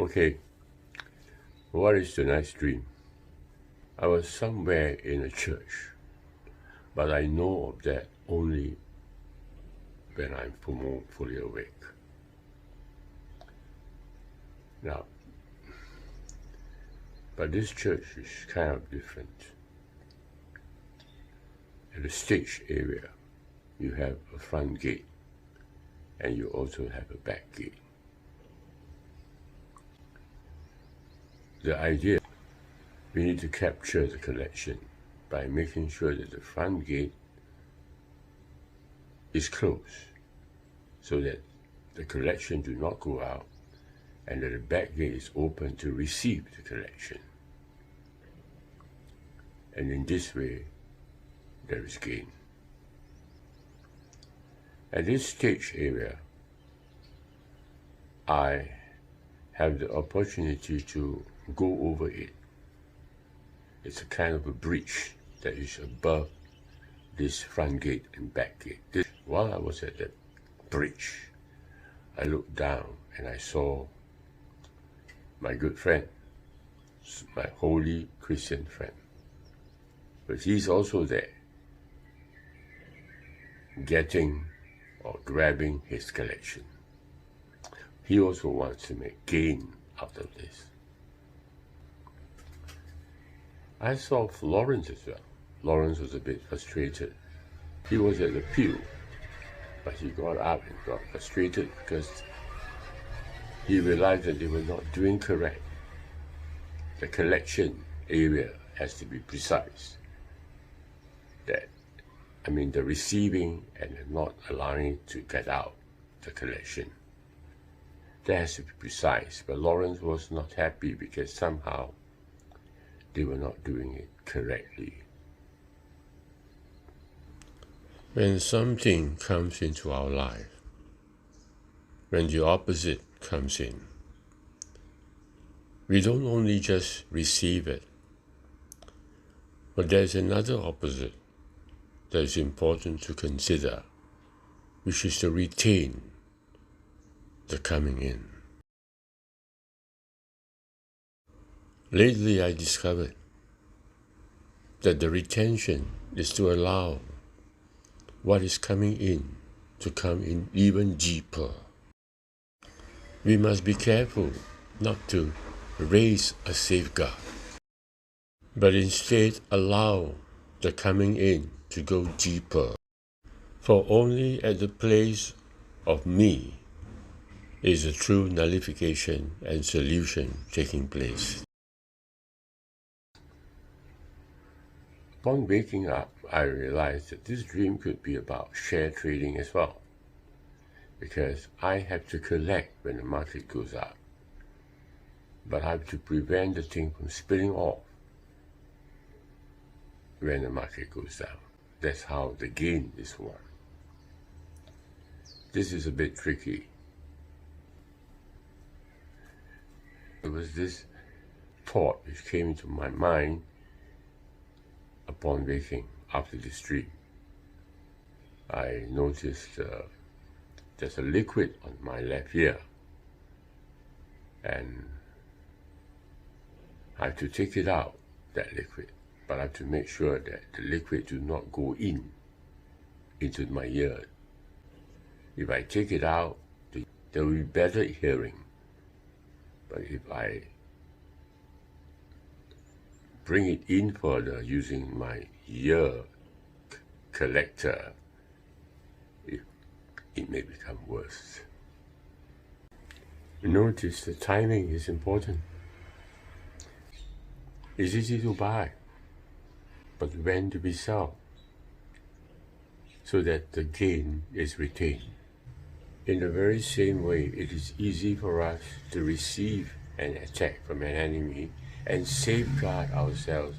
Okay, what is tonight's dream? I was somewhere in a church, but I know of that only when I'm fully awake. Now, but this church is kind of different. At the stage area, you have a front gate, and you also have a back gate. The idea, we need to capture the collection by making sure that the front gate is closed so that the collection do not go out and that the back gate is open to receive the collection. And in this way, there is gain. At this stage area, I have the opportunity to go over it. It's a kind of a bridge that is above this front gate and back gate. While I was at that bridge, I looked down and I saw my good friend, my holy Christian friend. But he's also there, getting or grabbing his collection. He also wants to make gain out of this. I saw Lawrence as well. Lawrence was a bit frustrated. He was at the pew, but he got up and got frustrated because he realized that they were not doing correct. The collection area has to be precise. The receiving and not allowing it to get out, the collection. That has to be precise, but Lawrence was not happy because somehow they were not doing it correctly. When something comes into our life, when the opposite comes in, we don't only just receive it, but there's another opposite that is important to consider, which is to retain the coming in. Lately, I discovered that the retention is to allow what is coming in to come in even deeper. We must be careful not to raise a safeguard, but instead allow the coming in to go deeper. For only at the place of me is a true nullification and solution taking place. Upon waking up, I realized that this dream could be about share trading as well, because I have to collect when the market goes up, but I have to prevent the thing from spilling off when the market goes down. That's how the gain is won. This is a bit tricky. It was this thought which came into my mind upon waking after this dream. I noticed there's a liquid on my left ear, and I have to take it out, that liquid, but I have to make sure that the liquid do not go into my ear. If I take it out, there will be better hearing. But if I bring it in further using my ear collector, it may become worse. Notice the timing is important. It's easy to buy, but when to be sold, so that the gain is retained. In the very same way, it is easy for us to receive an attack from an enemy and safeguard ourselves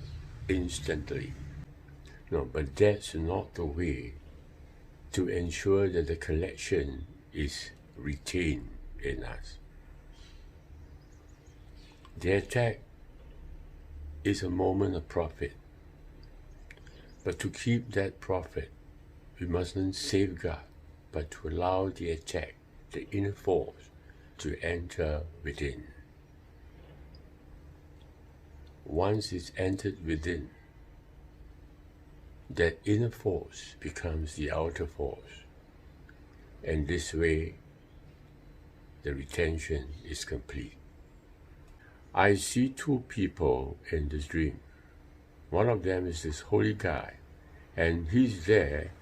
instantly. No, but that's not the way to ensure that the collection is retained in us. The attack is a moment of profit, but to keep that profit, we mustn't safeguard, but to allow the attack, the inner force, to enter within. once it's entered within, that inner force becomes the outer force. And this way, the retention is complete. I see two people in this dream. One of them is this holy guy, and he's there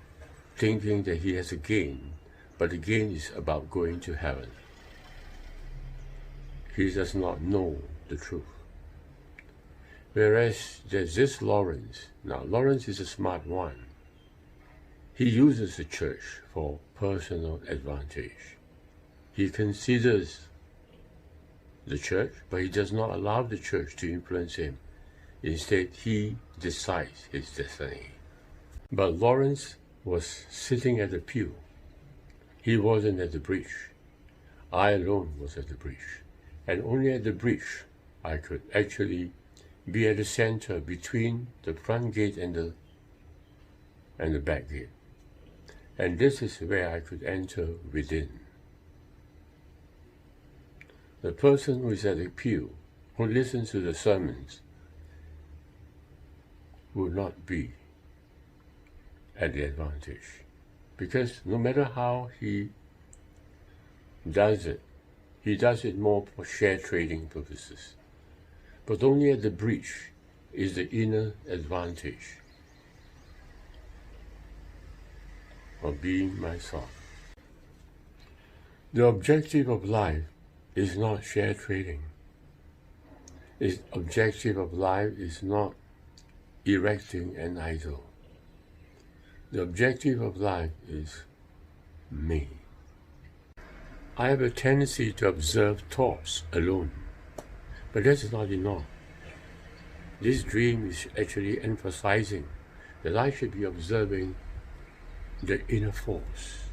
thinking that he has a gain, but the gain is about going to heaven. He does not know the truth. Whereas there's this Lawrence. Now, Lawrence is a smart one. He uses the church for personal advantage. He considers the church, but he does not allow the church to influence him. Instead, he decides his destiny. But Lawrence was sitting at the pew. He wasn't at the bridge. I alone was at the bridge. And only at the bridge I could actually be at the center between the front gate and the back gate. And this is where I could enter within. The person who is at the pew, who listens to the sermons, will not be at the advantage. Because no matter how he does it more for share trading purposes. But only at the bridge is the inner advantage of being myself. The objective of life is not share trading. The objective of life is not erecting an idol. The objective of life is me. I have a tendency to observe thoughts alone, but that is not enough. This dream is actually emphasizing that I should be observing the inner force.